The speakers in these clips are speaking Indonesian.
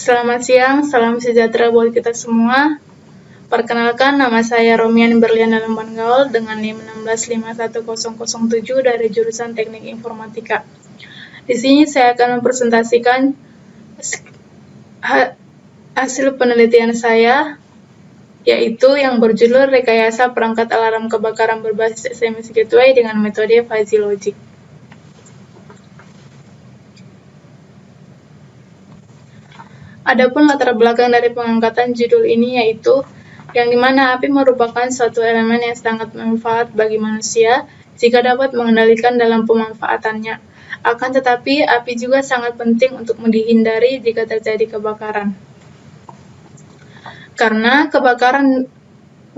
Selamat siang, salam sejahtera buat kita semua. Perkenalkan, nama saya Romian Berliana Lemban Gaul dengan NIM 1651007 dari jurusan Teknik Informatika. Di sini saya akan mempresentasikan hasil penelitian saya, yaitu yang berjudul Rekayasa Perangkat Alarm Kebakaran Berbasis SMS Gateway dengan metode Fuzzy Logic. Adapun latar belakang dari pengangkatan judul ini yaitu yang dimana api merupakan suatu elemen yang sangat bermanfaat bagi manusia jika dapat mengendalikan dalam pemanfaatannya. Akan tetapi, api juga sangat penting untuk dihindari jika terjadi kebakaran. Karena kebakaran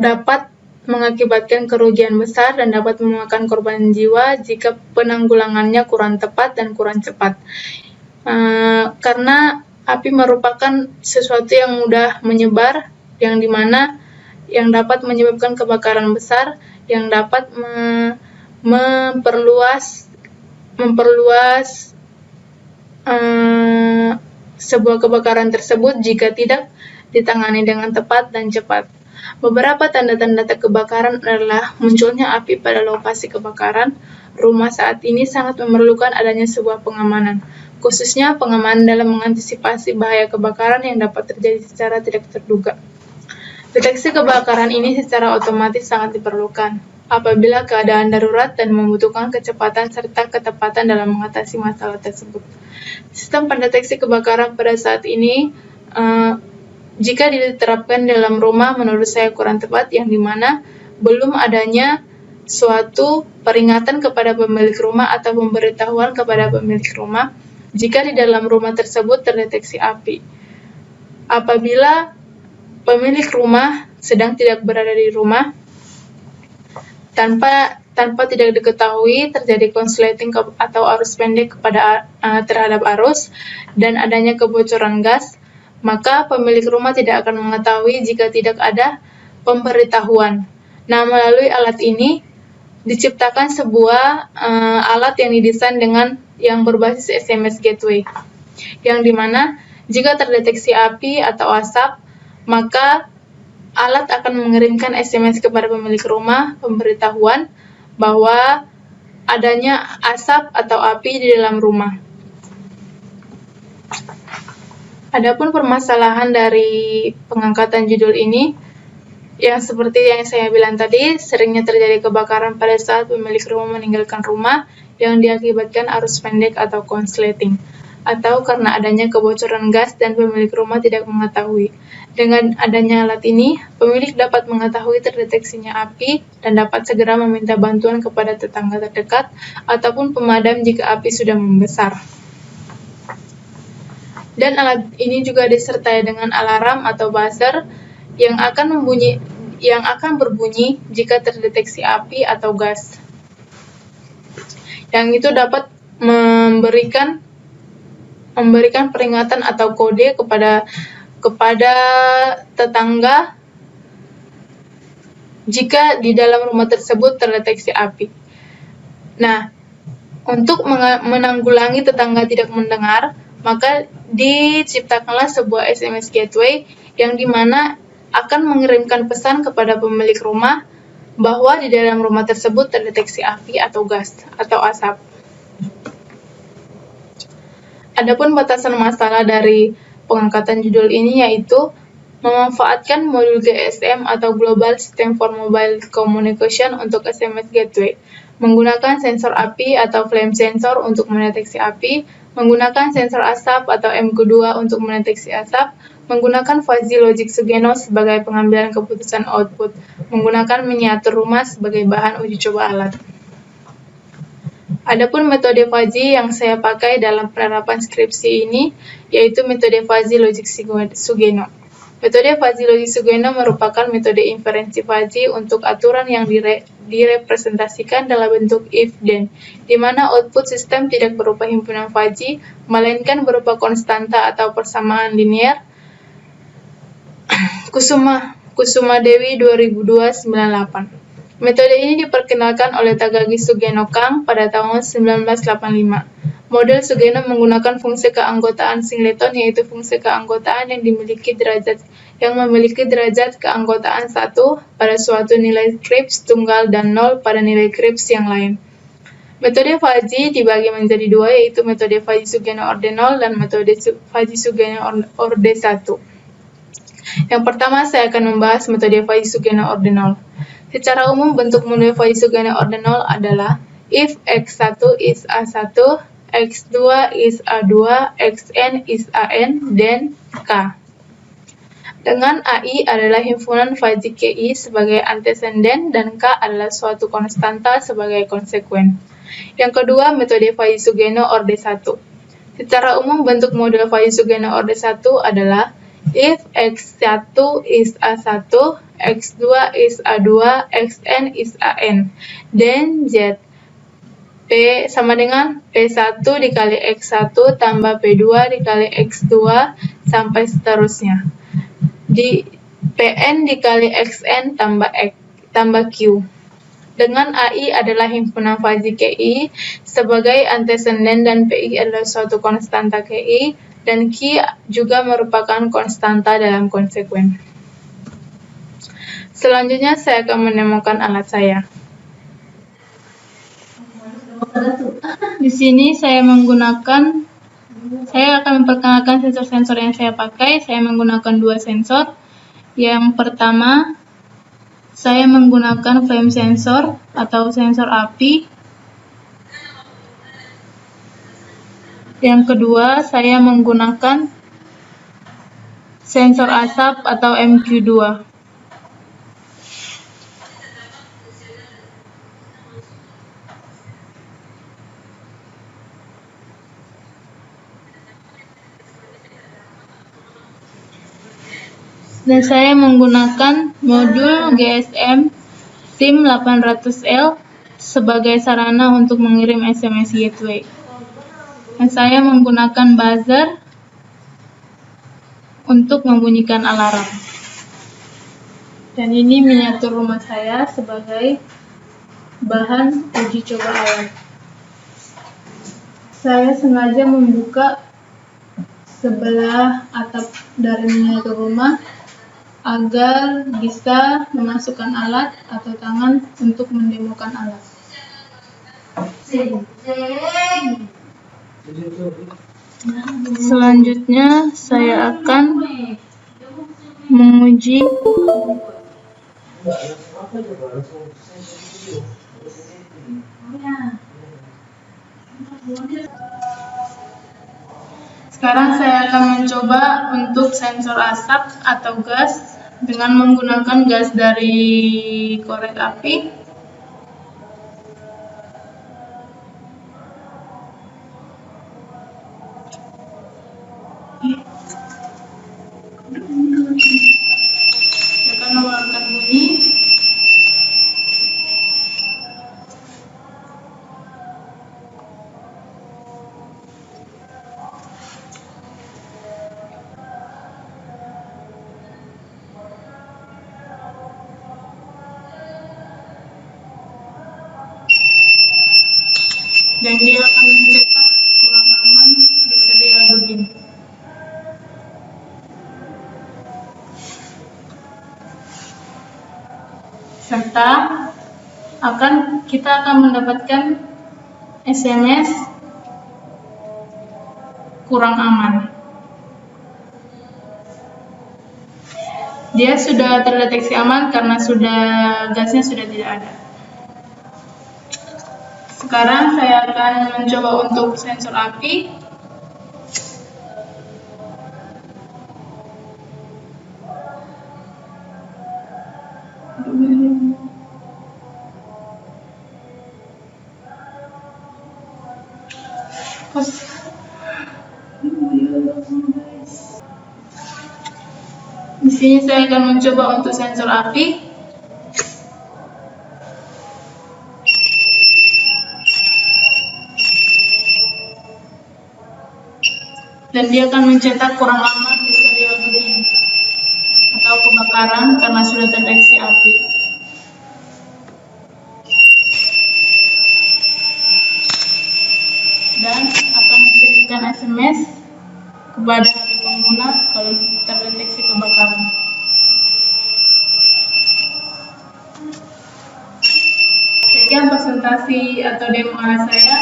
dapat mengakibatkan kerugian besar dan dapat memakan korban jiwa jika penanggulangannya kurang tepat dan kurang cepat. Karena api merupakan sesuatu yang mudah menyebar, yang dimana yang dapat menyebabkan kebakaran besar, yang dapat memperluas sebuah kebakaran tersebut jika tidak ditangani dengan tepat dan cepat. Beberapa tanda-tanda kebakaran adalah munculnya api pada lokasi kebakaran. Rumah saat ini sangat memerlukan adanya sebuah pengamanan, khususnya pengamanan dalam mengantisipasi bahaya kebakaran yang dapat terjadi secara tidak terduga. Deteksi kebakaran ini secara otomatis sangat diperlukan apabila keadaan darurat dan membutuhkan kecepatan serta ketepatan dalam mengatasi masalah tersebut. Sistem pendeteksi kebakaran pada saat ini jika diterapkan dalam rumah menurut saya kurang tepat, yang dimana belum adanya suatu peringatan kepada pemilik rumah atau pemberitahuan kepada pemilik rumah jika di dalam rumah tersebut terdeteksi api. Apabila pemilik rumah sedang tidak berada di rumah, tanpa tidak diketahui terjadi konsleting atau arus pendek terhadap arus dan adanya kebocoran gas, maka pemilik rumah tidak akan mengetahui jika tidak ada pemberitahuan. Nah, melalui alat ini diciptakan sebuah alat yang didesain dengan yang berbasis SMS gateway, yang dimana jika terdeteksi api atau asap, maka alat akan mengirimkan SMS kepada pemilik rumah pemberitahuan bahwa adanya asap atau api di dalam rumah. Adapun permasalahan dari pengangkatan judul ini, yang seperti yang saya bilang tadi, seringnya terjadi kebakaran pada saat pemilik rumah meninggalkan rumah yang diakibatkan arus pendek atau konsleting, atau karena adanya kebocoran gas dan pemilik rumah tidak mengetahui. Dengan adanya alat ini, pemilik dapat mengetahui terdeteksinya api dan dapat segera meminta bantuan kepada tetangga terdekat ataupun pemadam jika api sudah membesar. Dan alat ini juga disertai dengan alarm atau buzzer yang akan berbunyi jika terdeteksi api atau gas. Yang itu dapat memberikan peringatan atau kode kepada tetangga jika di dalam rumah tersebut terdeteksi api. Nah, untuk menanggulangi tetangga tidak mendengar, maka diciptakanlah sebuah SMS gateway yang dimana akan mengirimkan pesan kepada pemilik rumah bahwa di dalam rumah tersebut terdeteksi api atau gas atau asap. Adapun batasan masalah dari pengangkatan judul ini yaitu memanfaatkan modul GSM atau Global System for Mobile Communication untuk SMS Gateway, menggunakan sensor api atau flame sensor untuk mendeteksi api, menggunakan sensor asap atau MQ2 untuk mendeteksi asap, menggunakan Fuzzy Logic Sugeno sebagai pengambilan keputusan output, menggunakan miniatur rumah sebagai bahan uji coba alat. Adapun metode Fuzzy yang saya pakai dalam penerapan skripsi ini yaitu metode Fuzzy Logic Sugeno. Metode Fuzzy Logic Sugeno merupakan metode inferensi fuzzy untuk aturan yang direpresentasikan dalam bentuk if-then, di mana output sistem tidak berupa himpunan fuzzy, melainkan berupa konstanta atau persamaan linear. Kusuma Dewi 2002-98. Metode ini diperkenalkan oleh Takagi Sugeno Kang pada tahun 1985. Model Sugeno menggunakan fungsi keanggotaan singleton, yaitu fungsi keanggotaan yang memiliki derajat keanggotaan 1 pada suatu nilai Kripps tunggal dan 0 pada nilai Kripps yang lain. Metode Fuzzy dibagi menjadi dua, yaitu metode Fuzzy-Sugeno-Ordinal dan metode Fuzzy-Sugeno-Orde 1. Yang pertama, saya akan membahas metode Fuzzy-Sugeno-Ordinal. Secara umum, bentuk model Fuzzy-Sugeno-Ordinal adalah if x1 is A1, x2 is A2, xn is An, then K. Dengan AI adalah himpunan Fuzzy KI sebagai antesenden dan K adalah suatu konstanta sebagai konsekuen. Yang kedua, metode Fuzzy-Sugeno-Orde 1. Secara umum, bentuk model Fuzzy-Sugeno-Orde 1 adalah if x1 is A1, x2 is A2, xn is An, then Z. P sama dengan P1 dikali X1 tambah P2 dikali X2 sampai seterusnya. Di Pn dikali Xn tambah Q. Dengan AI adalah himpunan Fuzzy KI sebagai antesenden dan PI adalah suatu konstanta KI dan Q juga merupakan konstanta dalam konsekuen. Selanjutnya saya akan menemukan alat saya. Di sini saya akan memperkenalkan sensor-sensor yang saya pakai. Saya menggunakan dua sensor. Yang pertama, saya menggunakan flame sensor atau sensor api. Yang kedua, saya menggunakan sensor asap atau MQ2. Dan saya menggunakan modul GSM SIM 800L sebagai sarana untuk mengirim SMS gateway. Dan saya menggunakan buzzer untuk membunyikan alarm. Dan ini miniatur rumah saya sebagai bahan uji coba alat. Saya sengaja membuka sebelah atap dari miniatur rumah agar bisa memasukkan alat atau tangan untuk mendemokan alat. Selanjutnya saya akan menguji Sekarang saya akan mencoba untuk sensor asap atau gas dengan menggunakan gas dari korek api. Saya akan mengeluarkan bunyi. Dan dia akan mencetak kurang aman di serial begini. Serta kita akan mendapatkan SMS kurang aman. Dia sudah terdeteksi aman karena gasnya sudah tidak ada. Sekarang saya akan mencoba untuk sensor api. Di sini saya akan mencoba untuk sensor api. Dan dia akan mencetak kurang aman di serial begini atau kebakaran karena sudah terdeteksi api. Dan akan kepada HP pengguna kalau terdeteksi kebakaran. Sekian presentasi atau demo saya.